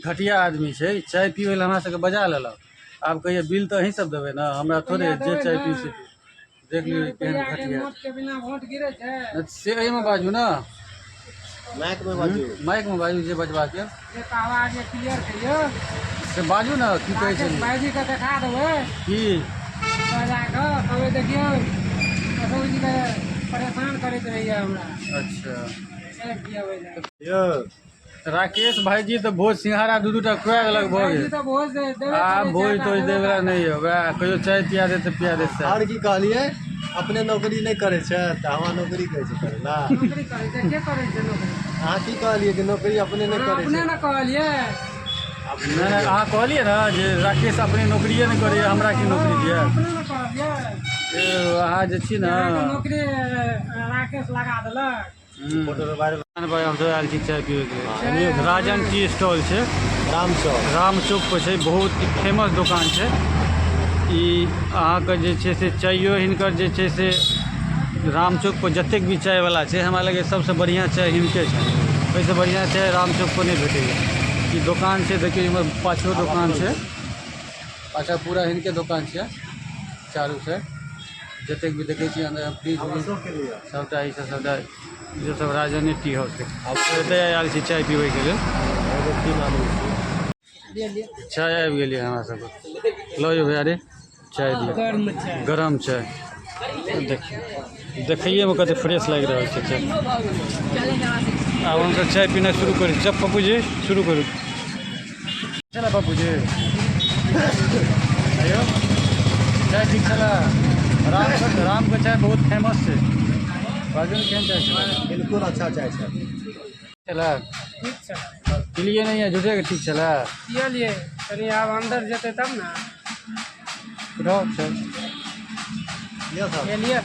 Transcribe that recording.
घटिया आदमी है, चाय पीवे हमरा सबके बजा लेलक। आब कहिए बिल तो अहीं सब देवे ना, हमरा थोड़े जे चाय पी से देख लियो केहन घटिया से। एहिमे बाजू ना, माइक में बाजू जे बजबा के आवाज क्लियर करियो से बाजू ना। की कहै छै बाजी के देखा देबै की बजा के कहबै देखियो कसौजी जी के परेशान करैत रहिए हमरा। अच्छा यो राकेश भाईजी तो भोज सिंघारा दू टा खुआ देलक भोज। आ भोज तो देवला नहीं है, वह कहियो चाय पिया दे तो पिया दे। और की कहलिए अपने नौकरी नहीं करे छे त हमरा नौकरी कहै छै करे ना। नौकरी करे छै के करे छै नौकरी? अहाँ की कहलिए कि नौकरी अपने नहीं करे अपने ना कहलिए। नहीं अहाँ कहलिए ना जे राकेश अपने नौकरिए नहीं करे, हमरा की नौकरी दिए। अपने ना कहलिए अहाँ जे छी ना नौकरी राकेश लगा देलक। फोटो के बारे में हम सब आयल छी चाय पीवे के लिए। राजन टी स्टॉल है, राम चौक पर है, बहुत फेमस दुकान है। अहाँके जे छै से चायो हिनकर जे छै से राम चौक पर जतेक भी चाय वाला है, हमरा लगे सबसे बढ़िया चाय हिनके है। वैसे बढ़िया चाय राम चौक पर नहीं भेटैया। ई दुकान है, देखिए इमहर पाछो दुकान है, पाछा पूरा हिनके दुकान है चारू से। जतेक भी देखे छी अंदर फ्रिज सबटा ई सबटा जो सब राजन टी हाउस है। अब आयल छी चाय पीवे के लिए। चाय आबि गेलिए हमरा सबके। लो यो भैया रे चाय दियो, गरम चाय। देखिए में कते फ्रेश लग रहा है चाय। अब हम सब चाय पीना शुरू करी। जब पप्पू जी शुरू करू। चला पप्पू जी आयो चाय ठीक चला। राम का चाय बहुत फेमस है। बाजू में केहन चाय चला? बिल्कुल अच्छा चाय छै। चला ठीक छै पिलिए नहीं है झूठे के ठीक चला। पियलिए कनी आब अंदर जेतै तब ना। उठाओ चाय। लिया साहब। लिए